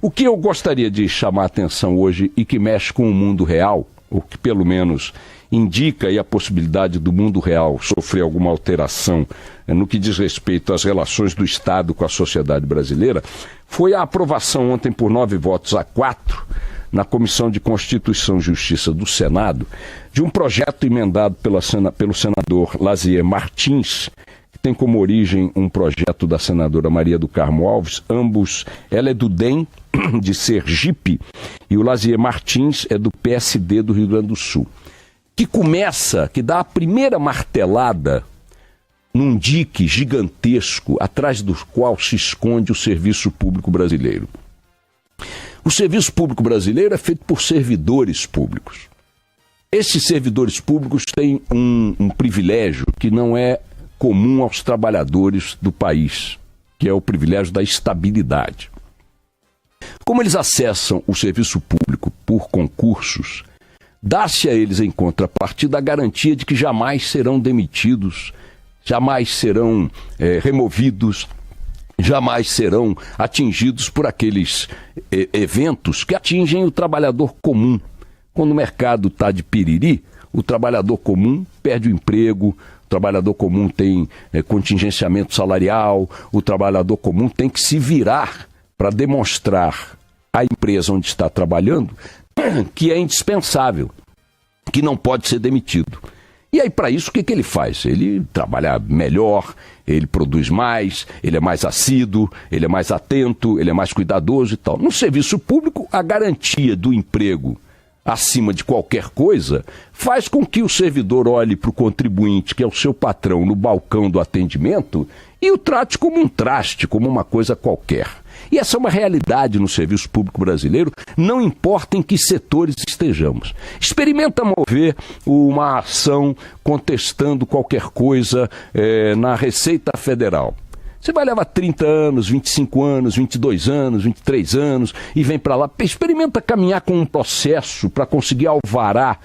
O que eu gostaria de chamar a atenção hoje e que mexe com o mundo real, ou que pelo menos indica aí a possibilidade do mundo real sofrer alguma alteração no que diz respeito às relações do Estado com a sociedade brasileira, foi a aprovação ontem por 9-4 na Comissão de Constituição e Justiça do Senado de um projeto emendado pelo senador Lazier Martins, que tem como origem um projeto da senadora Maria do Carmo Alves, ela é do DEM, de Sergipe, e o Lazier Martins é do PSD do Rio Grande do Sul, que dá a primeira martelada num dique gigantesco atrás do qual se esconde o serviço público brasileiro. O serviço público brasileiro é feito por servidores públicos. Esses servidores públicos têm um privilégio que não é comum aos trabalhadores do país, que é o privilégio da estabilidade. Como eles acessam o serviço público por concursos, dá-se a eles em contrapartida a garantia de que jamais serão demitidos, jamais serão removidos, jamais serão atingidos por aqueles eventos que atingem o trabalhador comum. Quando o mercado está de piriri, o trabalhador comum perde o emprego, o trabalhador comum tem contingenciamento salarial, o trabalhador comum tem que se virar para demonstrar à empresa onde está trabalhando que é indispensável, que não pode ser demitido. E aí, para isso, o que ele faz? Ele trabalha melhor, ele produz mais, ele é mais assíduo, ele é mais atento, ele é mais cuidadoso e tal. No serviço público, a garantia do emprego acima de qualquer coisa faz com que o servidor olhe para o contribuinte, que é o seu patrão, no balcão do atendimento, e o trate como um traste, como uma coisa qualquer. E essa é uma realidade no serviço público brasileiro, não importa em que setores estejamos. Experimenta mover uma ação contestando qualquer coisa na Receita Federal. Você vai levar 30 anos, 25 anos, 22 anos, 23 anos e vem para lá. Experimenta caminhar com um processo para conseguir alvará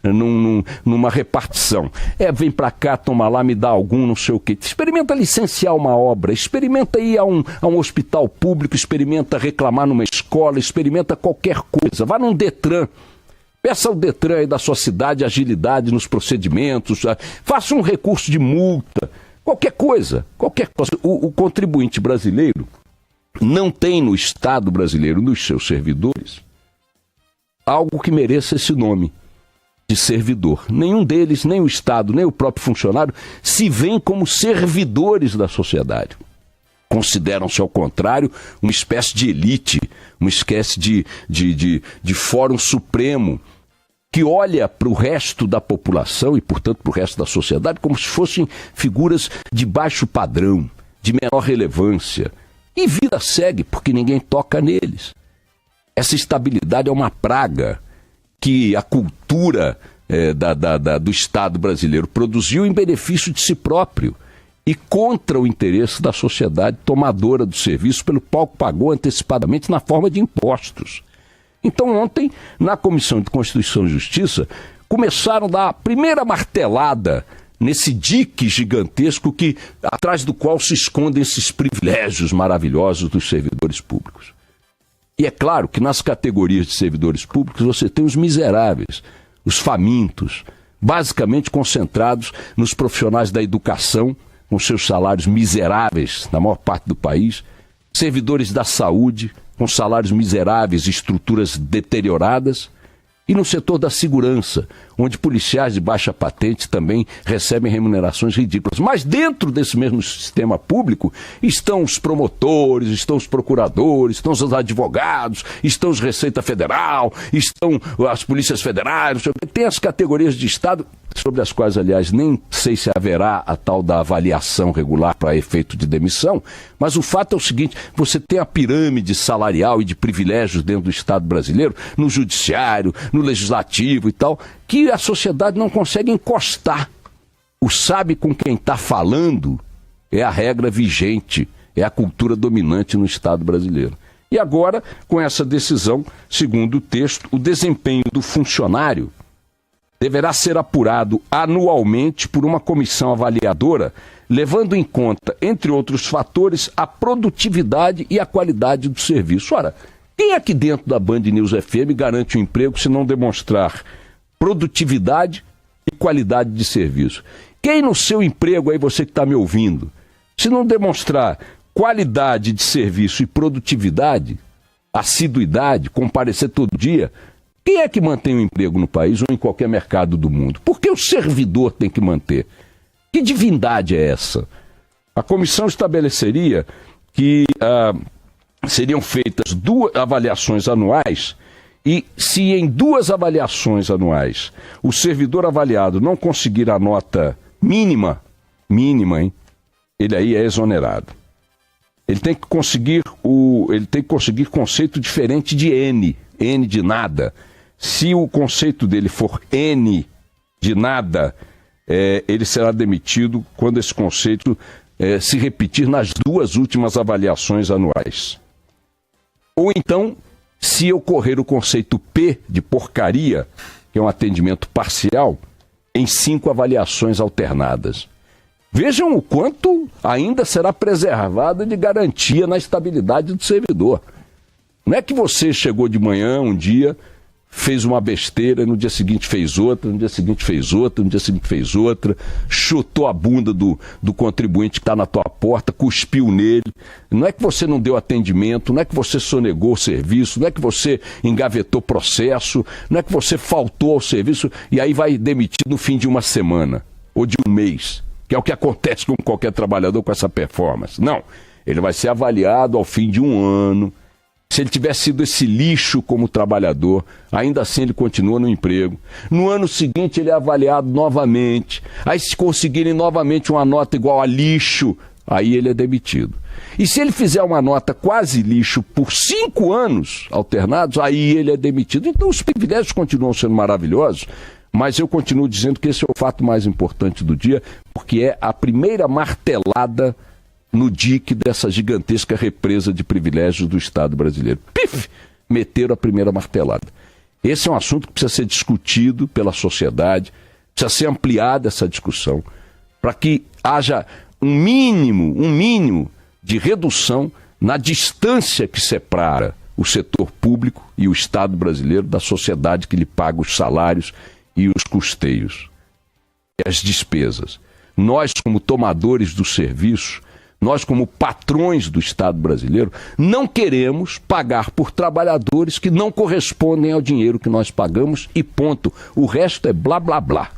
numa repartição. Vem para cá, toma lá, me dá algum, não sei o quê. Experimenta licenciar uma obra, experimenta ir a um hospital público, experimenta reclamar numa escola, experimenta qualquer coisa. Vá num Detran. Peça ao Detran aí da sua cidade agilidade nos procedimentos, faça um recurso de multa, qualquer coisa. O contribuinte brasileiro não tem no Estado brasileiro, nos seus servidores, algo que mereça esse nome de servidor. Nenhum deles, nem o Estado, nem o próprio funcionário, se veem como servidores da sociedade. Consideram-se, ao contrário, uma espécie de elite, uma espécie de fórum supremo, que olha para o resto da população e, portanto, para o resto da sociedade como se fossem figuras de baixo padrão, de menor relevância. E vida segue, porque ninguém toca neles. Essa estabilidade é uma praga que a cultura do Estado brasileiro produziu em benefício de si próprio e contra o interesse da sociedade tomadora do serviço pelo qual pagou antecipadamente na forma de impostos. Então, ontem, na Comissão de Constituição e Justiça, começaram a dar a primeira martelada nesse dique gigantesco atrás do qual se escondem esses privilégios maravilhosos dos servidores públicos. E é claro que nas categorias de servidores públicos você tem os miseráveis, os famintos, basicamente concentrados nos profissionais da educação, com seus salários miseráveis na maior parte do país, servidores da saúde, com salários miseráveis e estruturas deterioradas, e no setor da segurança, onde policiais de baixa patente também recebem remunerações ridículas. Mas dentro desse mesmo sistema público estão os promotores, estão os procuradores, estão os advogados, estão os Receita Federal, estão as polícias federais, tem as categorias de Estado, sobre as quais, aliás, nem sei se haverá a tal da avaliação regular para efeito de demissão, mas o fato é o seguinte: você tem a pirâmide salarial e de privilégios dentro do Estado brasileiro, no judiciário, no legislativo e tal, que a sociedade não consegue encostar. O sabe com quem está falando é a regra vigente, é a cultura dominante no Estado brasileiro. E agora, com essa decisão, segundo o texto, o desempenho do funcionário deverá ser apurado anualmente por uma comissão avaliadora, levando em conta, entre outros fatores, a produtividade e a qualidade do serviço. Ora, Quem aqui dentro da Band News FM garante um emprego se não demonstrar produtividade e qualidade de serviço? Quem no seu emprego, aí você que está me ouvindo, se não demonstrar qualidade de serviço e produtividade, assiduidade, comparecer todo dia, quem é que mantém o emprego no país ou em qualquer mercado do mundo? Por que o servidor tem que manter? Que divindade é essa? A comissão estabeleceria que seriam feitas 2 avaliações anuais e se em 2 avaliações anuais o servidor avaliado não conseguir a nota mínima, hein, ele aí é exonerado. Ele tem que conseguir conceito diferente de N de nada. Se o conceito dele for N de nada, ele será demitido quando esse conceito se repetir nas 2 últimas avaliações anuais. Ou então, se ocorrer o conceito P de porcaria, que é um atendimento parcial, em 5 avaliações alternadas. Vejam o quanto ainda será preservada de garantia na estabilidade do servidor. Não é que você chegou de manhã um dia, fez uma besteira, no dia seguinte fez outra, no dia seguinte fez outra, no dia seguinte fez outra, chutou a bunda do contribuinte que está na tua porta, cuspiu nele. Não é que você não deu atendimento, não é que você sonegou o serviço, não é que você engavetou processo, não é que você faltou ao serviço e aí vai demitir no fim de uma semana ou de um mês, que é o que acontece com qualquer trabalhador com essa performance. Não, ele vai ser avaliado ao fim de um ano. Se ele tivesse sido esse lixo como trabalhador, ainda assim ele continua no emprego. No ano seguinte ele é avaliado novamente. Aí se conseguirem novamente uma nota igual a lixo, aí ele é demitido. E se ele fizer uma nota quase lixo por 5 anos alternados, aí ele é demitido. Então os privilégios continuam sendo maravilhosos, mas eu continuo dizendo que esse é o fato mais importante do dia, porque é a primeira martelada no dique dessa gigantesca represa de privilégios do Estado brasileiro. Pif! Meteram a primeira martelada. Esse é um assunto que precisa ser discutido pela sociedade, precisa ser ampliada essa discussão, para que haja um mínimo de redução na distância que separa o setor público e o Estado brasileiro da sociedade que lhe paga os salários e os custeios, e as despesas. Nós, como tomadores do serviço, nós, como patrões do Estado brasileiro, não queremos pagar por trabalhadores que não correspondem ao dinheiro que nós pagamos e ponto. O resto é blá, blá, blá.